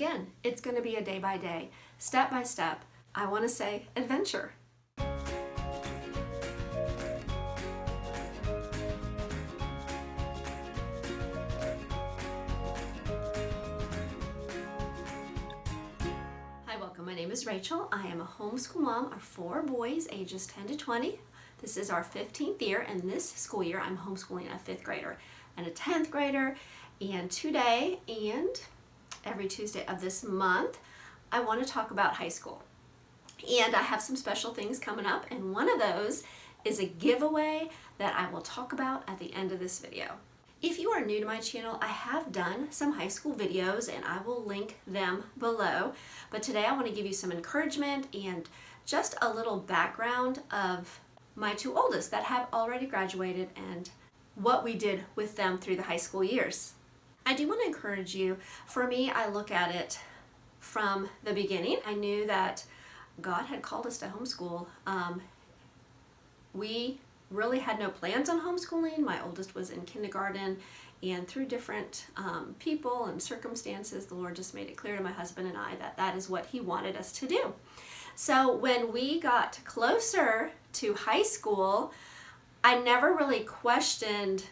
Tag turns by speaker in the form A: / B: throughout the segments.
A: again, it's going to be a day by day, step by step, I want to say adventure. Hi, welcome. My name is Rachel. I am a homeschool mom of 4 boys ages 10 to 20. This is our 15th year, and this school year I'm homeschooling a 5th grader and a 10th grader. And today and every Tuesday of this month, I want to talk about high school. And I have some special things coming up, and one of those is a giveaway that I will talk about at the end of this video. If you are new to my channel, I have done some high school videos and I will link them below. But today I want to give you some encouragement and just a little background of my 2 oldest that have already graduated and what we did with them through the high school years. I do want to encourage you. For me, I look at it from the beginning. I knew that God had called us to homeschool. We really had no plans on homeschooling. My oldest was in kindergarten, and through different people and circumstances, the Lord just made it clear to my husband and I that that is what He wanted us to do. So when we got closer to high school, I never really questioned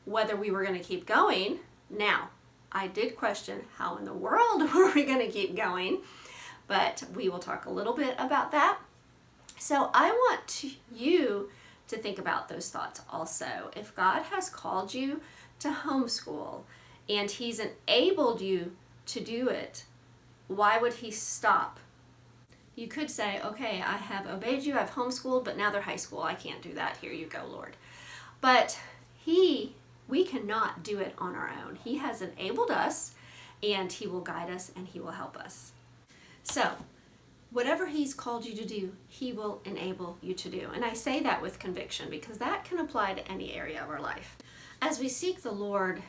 A: whether we were going to keep going. Now, I did question how in the world were we going to keep going, but we will talk a little bit about that. So I want you to think about those thoughts also. If God has called you to homeschool and He's enabled you to do it, why would He stop? You could say, okay, I have obeyed you, I've homeschooled, but now they're high school. I can't do that. Here you go, Lord. But we cannot do it on our own. He has enabled us, and He will guide us, and He will help us. So, whatever He's called you to do, He will enable you to do. And I say that with conviction because that can apply to any area of our life. As we seek the Lord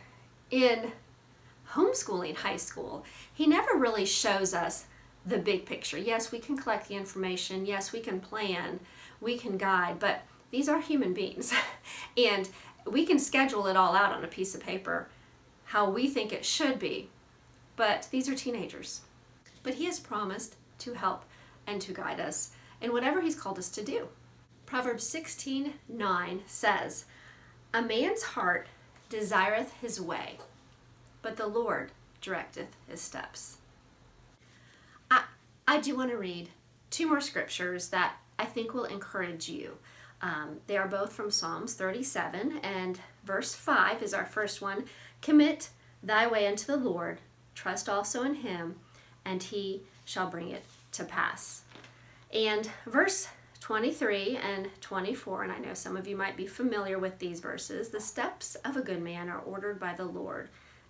A: in homeschooling high school, He never really shows us the big picture. Yes, we can collect the information. Yes, we can plan. We can guide. But these are human beings. And we can schedule it all out on a piece of paper how we think it should be. But these are teenagers. But He has promised to help and to guide us in whatever He's called us to do. Proverbs 16:9 says, "A man's heart desireth his way, but the Lord directeth his steps." I do want to read 2 more scriptures that I think will encourage you. They are both from Psalms 37, and verse 5 is our first one. "Commit thy way unto the Lord, trust also in Him, and He shall bring it to pass." And verse 23 and 24, and I know some of you might be familiar with these verses. "The steps of a good man are ordered by the Lord,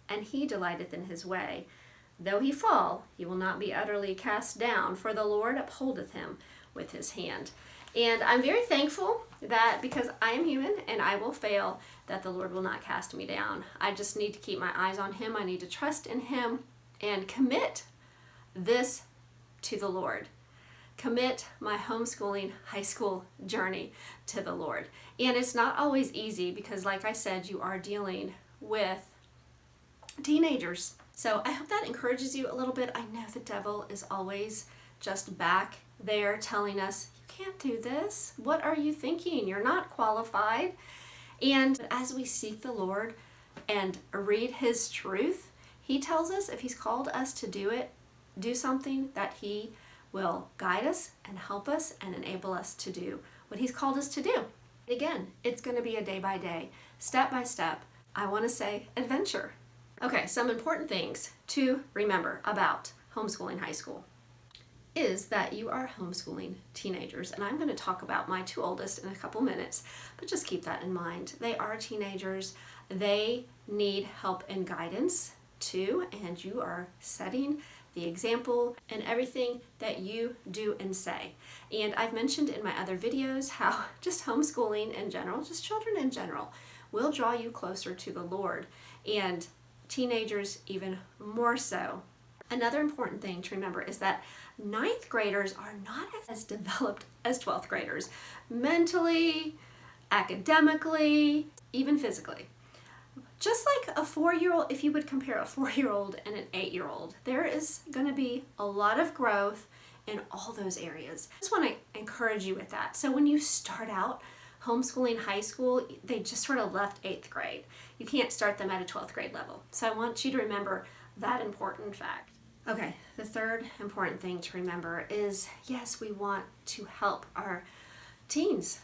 A: and He delighteth in his way. Though he fall, he will not be utterly cast down, for the Lord upholdeth him with His hand." And I'm very thankful that because I am human and I will fail, that the Lord will not cast me down. I just need to keep my eyes on Him. I need to trust in Him and commit this to the Lord. Commit my homeschooling high school journey to the Lord. And it's not always easy because, like I said, you are dealing with teenagers. So I hope that encourages you a little bit. I know the devil is always just back there telling us, you can't do this. What are you thinking? You're not qualified. And as we seek the Lord and read His truth, He tells us if He's called us to do something, that He will guide us and help us and enable us to do what He's called us to do. Again, it's going to be a day by day, step by step, I want to say adventure. Okay, some important things to remember about homeschooling high school is that you are homeschooling teenagers. And I'm going to talk about my 2 oldest in a couple minutes, but just keep that in mind. They are teenagers. They need help and guidance too, and you are setting the example in everything that you do and say. And I've mentioned in my other videos how just homeschooling in general, just children in general, will draw you closer to the Lord, and teenagers even more so. Another important thing to remember is that 9th graders are not as developed as 12th graders, mentally, academically, even physically. just like a 4-year-old, if you would compare a 4-year-old and an 8-year-old, there is going to be a lot of growth in all those areas. I just want to encourage you with that. So when you start out homeschooling high school, they just sort of left 8th grade. You can't start them at a 12th grade level. So I want you to remember that important fact. Okay, the third important thing to remember is, yes, we want to help our teens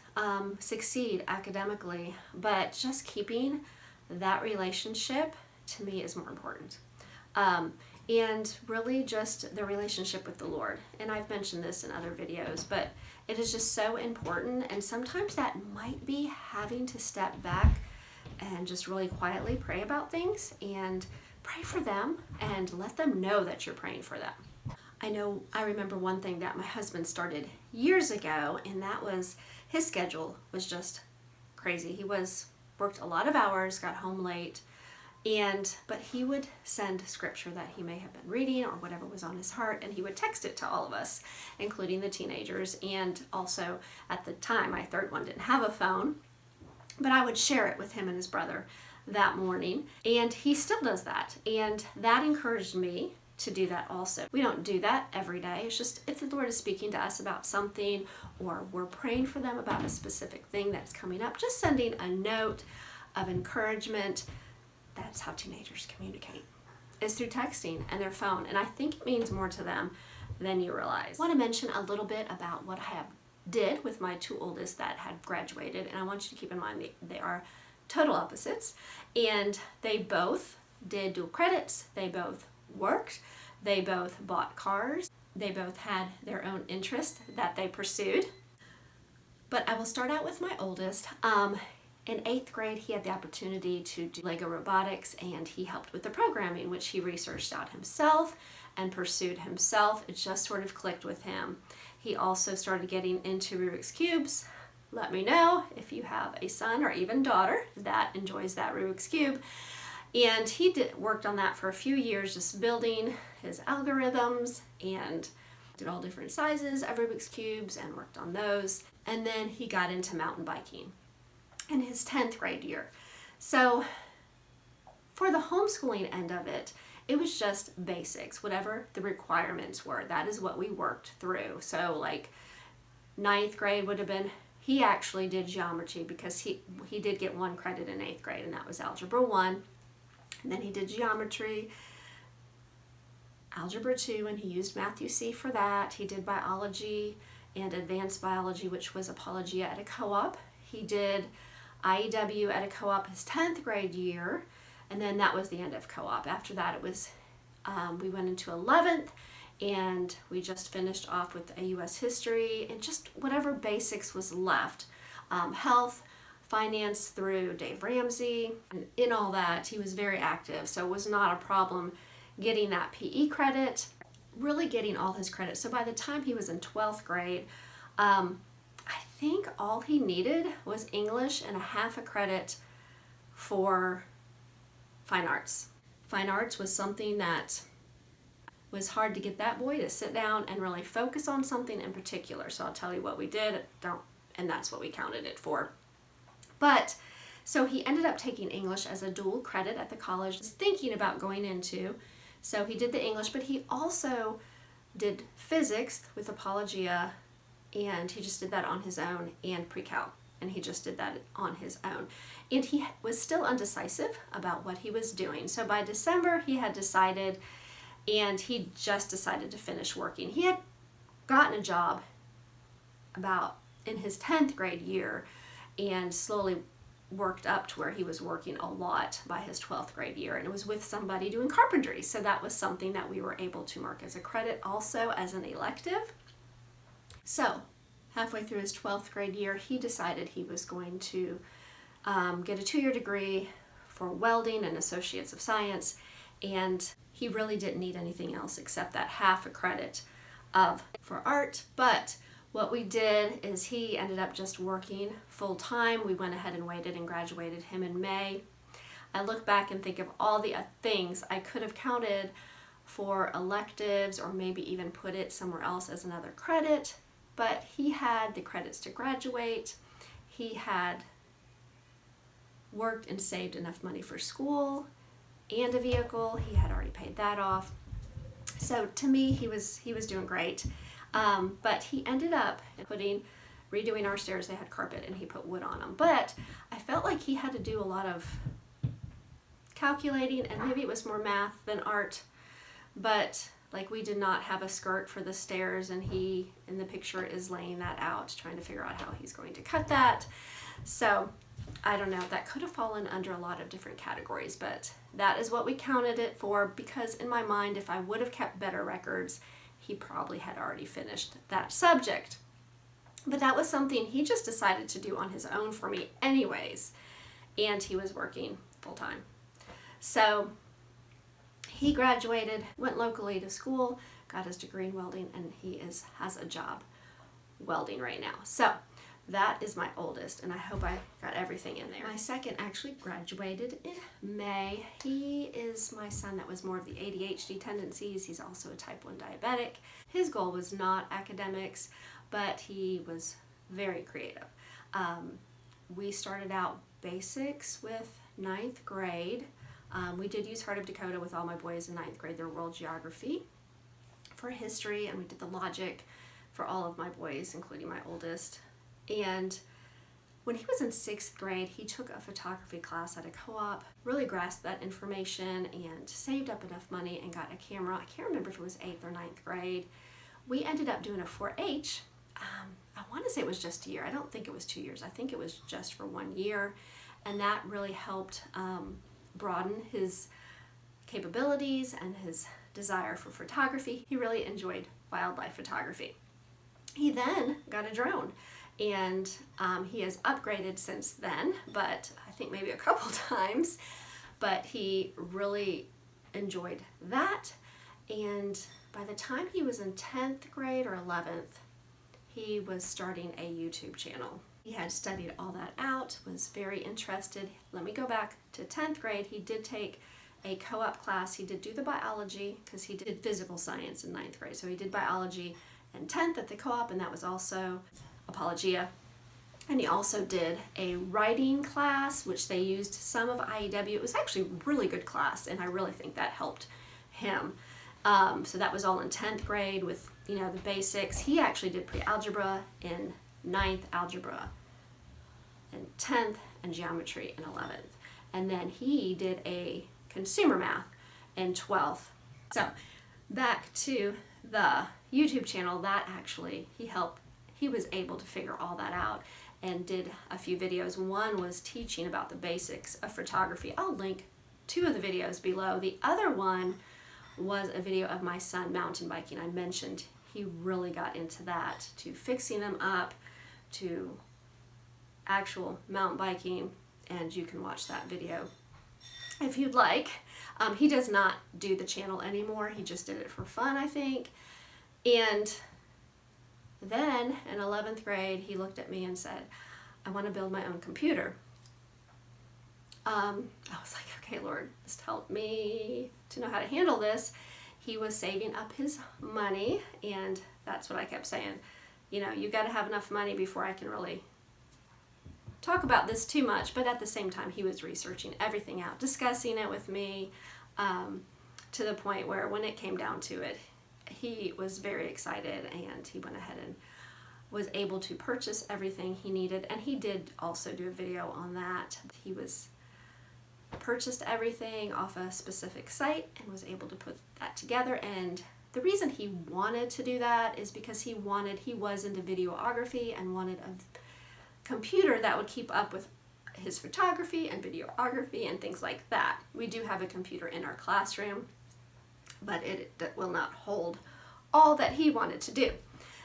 A: succeed academically, but just keeping that relationship, to me, is more important. And really just the relationship with the Lord. And I've mentioned this in other videos, but it is just so important. And sometimes that might be having to step back and just really quietly pray about things and pray for them and let them know that you're praying for them. I remember one thing that my husband started years ago, and that was his schedule was just crazy. He worked a lot of hours, got home late, but he would send scripture that he may have been reading or whatever was on his heart, and he would text it to all of us, including the teenagers. And also at the time, my third one didn't have a phone, but I would share it with him and his brother that morning, and he still does that, and that encouraged me to do that also. We don't do that every day. It's just if the Lord is speaking to us about something, or we're praying for them about a specific thing that's coming up, just sending a note of encouragement. That's how teenagers communicate, is through texting and their phone. And I think it means more to them than you realize. I want to mention a little bit about what I did with my 2 oldest that had graduated. And I want you to keep in mind they are total opposites. And they both did dual credits. They both worked. They both bought cars. They both had their own interest that they pursued. But I will start out with my oldest. In 8th grade, he had the opportunity to do Lego robotics, and he helped with the programming, which he researched out himself and pursued himself. It just sort of clicked with him. He also started getting into Rubik's Cubes. Let me know if you have a son or even daughter that enjoys that Rubik's Cube. And he worked on that for a few years, just building his algorithms, and did all different sizes of Rubik's Cubes and worked on those. And then he got into mountain biking in his 10th grade year. So for the homeschooling end of it, it was just basics, whatever the requirements were. That is what we worked through. So like 9th grade would have been, he actually did geometry because he did get 1 credit in 8th grade, and that was Algebra 1. And then he did geometry, Algebra 2, and he used Matthew C for that. He did biology and advanced biology, which was Apologia at a co-op. He did IEW at a co-op his 10th grade year, and then that was the end of co-op. After that, it was we went into 11th, and we just finished off with a U.S. history and just whatever basics was left. Health, finance through Dave Ramsey, and in all that, he was very active, so it was not a problem getting that PE credit, really getting all his credit. So by the time he was in 12th grade, I think all he needed was English and a half a credit for fine arts. Fine arts was something that was hard to get that boy to sit down and really focus on something in particular. So I'll tell you what we did, and that's what we counted it for. But so he ended up taking English as a dual credit at the college, thinking about going into. So he did the English, but he also did physics with Apologia, and he just did that on his own, and pre-cal, and he just did that on his own. And he was still undecisive about what he was doing. So by December, he had decided, and he just decided to finish working. He had gotten a job about in his 10th grade year and slowly worked up to where he was working a lot by his 12th grade year, and it was with somebody doing carpentry. So that was something that we were able to mark as a credit also as an elective. So halfway through his 12th grade year, he decided he was going to get a 2-year degree for welding and Associates of Science, and he really didn't need anything else except that half a credit for art. But what we did is he ended up just working full time. We went ahead and waited and graduated him in May. I look back and think of all the things I could have counted for electives, or maybe even put it somewhere else as another credit, but he had the credits to graduate. He had worked and saved enough money for school and a vehicle. He had already paid that off. So to me, he was doing great. But he ended up redoing our stairs. They had carpet and he put wood on them. But I felt like he had to do a lot of calculating, and maybe it was more math than art. But like, we did not have a skirt for the stairs, and he in the picture is laying that out, trying to figure out how he's going to cut that. So I don't know, that could have fallen under a lot of different categories, but that is what we counted it for, because in my mind, if I would have kept better records, he probably had already finished that subject. But that was something he just decided to do on his own for me anyways, and he was working full-time. So he graduated, went locally to school, got his degree in welding, and he has a job welding right now. So that is my oldest, and I hope I got everything in there. My second actually graduated in May. He is my son that was more of the ADHD tendencies. He's also a type 1 diabetic. His goal was not academics, but he was very creative. We started out basics with 9th grade. We did use Heart of Dakota with all my boys in 9th grade, their world geography for history, and we did the logic for all of my boys, including my oldest. And when he was in 6th grade, he took a photography class at a co-op, really grasped that information and saved up enough money and got a camera. I can't remember if it was 8th or 9th grade. We ended up doing a 4-H. I want to say it was just a year. I don't think it was 2 years. I think it was just for 1 year. And that really helped broaden his capabilities and his desire for photography. He really enjoyed wildlife photography. He then got a drone, and he has upgraded since then, but I think maybe a couple times. But he really enjoyed that, and by the time he was in 10th grade or 11th, he was starting a YouTube channel. He had studied all that out, was very interested. Let me go back to 10th grade. He did take a co-op class. He did do the biology, because he did physical science in 9th grade. So he did biology in 10th at the co-op, and that was also Apologia. And he also did a writing class, which they used some of IEW. It was actually a really good class, and I really think that helped him. So that was all in 10th grade with, the basics. He actually did pre-algebra in 9th, algebra in 10th, and geometry in 11th. And then he did a consumer math in 12th. So back to the YouTube channel, that actually he was able to figure all that out and did a few videos. One was teaching about the basics of photography. I'll link 2 of the videos below. The other one was a video of my son mountain biking. I mentioned he really got into that, to fixing them up, to actual mountain biking, and you can watch that video if you'd like. He does not do the channel anymore. He just did it for fun, I think. And then in 11th grade, he looked at me and said, I want to build my own computer. I was like, okay, Lord, just help me to know how to handle this. He was saving up his money, and that's what I kept saying. You got to have enough money before I can really talk about this too much. But at the same time, he was researching everything out, discussing it with me, to the point where when it came down to it, he was very excited, and he went ahead and was able to purchase everything he needed. And he did also do a video on that. He purchased everything off a specific site and was able to put that together. And the reason he wanted to do that is because he was into videography and wanted a computer that would keep up with his photography and videography and things like that. We do have a computer in our classroom, but it will not hold all that he wanted to do.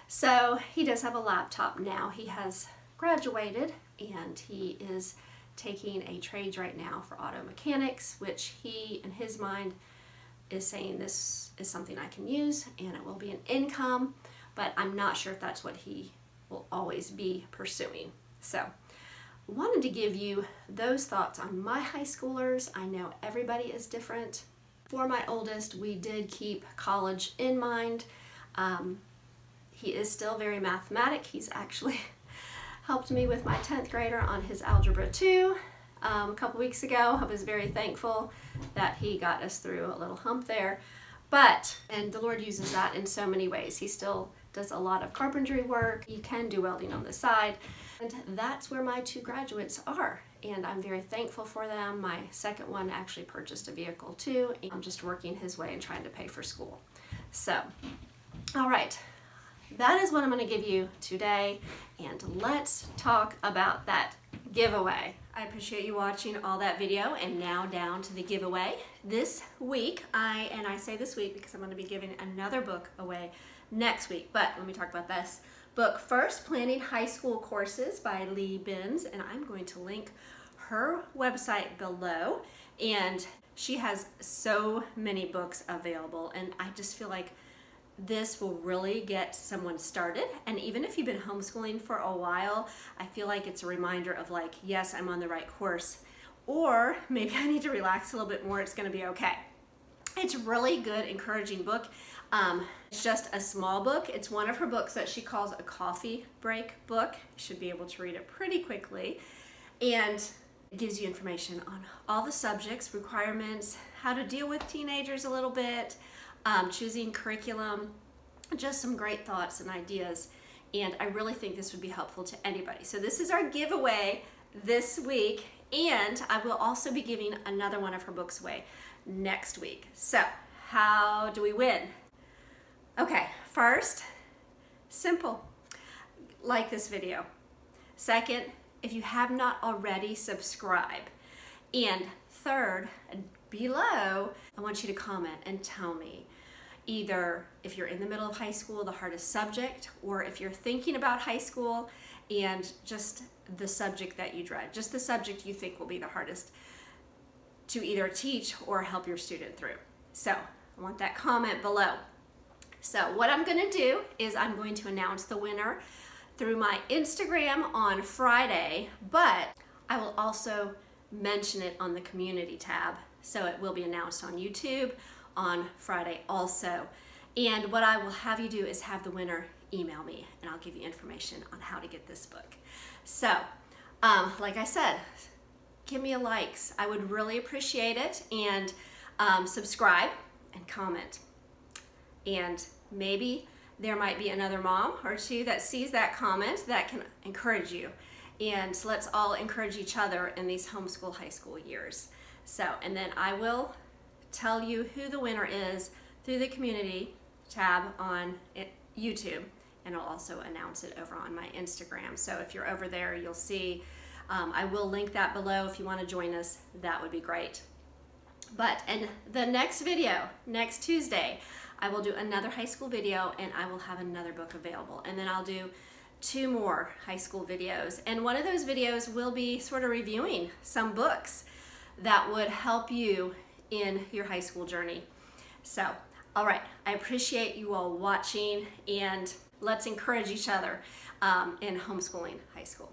A: So he does have a laptop now. He has graduated, and he is taking a trades right now for auto mechanics, which he, in his mind, is saying this is something I can use and it will be an income, but I'm not sure if that's what he will always be pursuing. So wanted to give you those thoughts on my high schoolers. I know everybody is different. For my oldest, we did keep college in mind. He is still very mathematic. He's actually helped me with my 10th grader on his Algebra 2. a couple weeks ago. I was very thankful that he got us through a little hump there. And the Lord uses that in so many ways. He still does a lot of carpentry work. You can do welding on the side. And that's where my 2 graduates are. And I'm very thankful for them. My second one actually purchased a vehicle too. And I'm just working his way and trying to pay for school. So, all right. That is what I'm going to give you today. And let's talk about that giveaway. I appreciate you watching all that video, and now down to the giveaway. This week, I say this week because I'm going to be giving another book away next week, but let me talk about this book first, Planning High School Courses by Lee Benz, and I'm going to link her website below, and she has so many books available, and I just feel like this will really get someone started. And even if you've been homeschooling for a while, I feel like it's a reminder of like, yes, I'm on the right course, or maybe I need to relax a little bit more. It's going to be okay. It's a really good, encouraging book. It's just a small book. It's one of her books that she calls a coffee break book. You should be able to read it pretty quickly. And it gives you information on all the subjects, requirements, how to deal with teenagers a little bit, choosing curriculum, just some great thoughts and ideas. And I really think this would be helpful to anybody. So this is our giveaway this week, and I will also be giving another one of her books away next week. So how do we win? Okay, first, simple, like this video. Second, if you have not already, subscribe. And third, below, I want you to comment and tell me either if you're in the middle of high school, the hardest subject, or if you're thinking about high school and just the subject that you dread, just the subject you think will be the hardest to either teach or help your student through. So I want that comment below. So what I'm going to do is I'm going to announce the winner through my Instagram on Friday, but I will also mention it on the community tab. So it will be announced on YouTube on Friday also. And what I will have you do is have the winner email me, and I'll give you information on how to get this book. So, like I said, give me a likes. I would really appreciate it. And subscribe and comment. And maybe there might be another mom or two that sees that comment that can encourage you. And let's all encourage each other in these homeschool high school years. So, and then I will tell you who the winner is through the community tab on YouTube, and I'll also announce it over on my Instagram. So if you're over there, you'll see, I will link that below. If you want to join us, that would be great. But in the next video, next Tuesday, I will do another high school video, and I will have another book available. And then I'll do 2 more high school videos. And one of those videos will be sort of reviewing some books that would help you in your high school journey. So, all right, I appreciate you all watching, and let's encourage each other in homeschooling high school.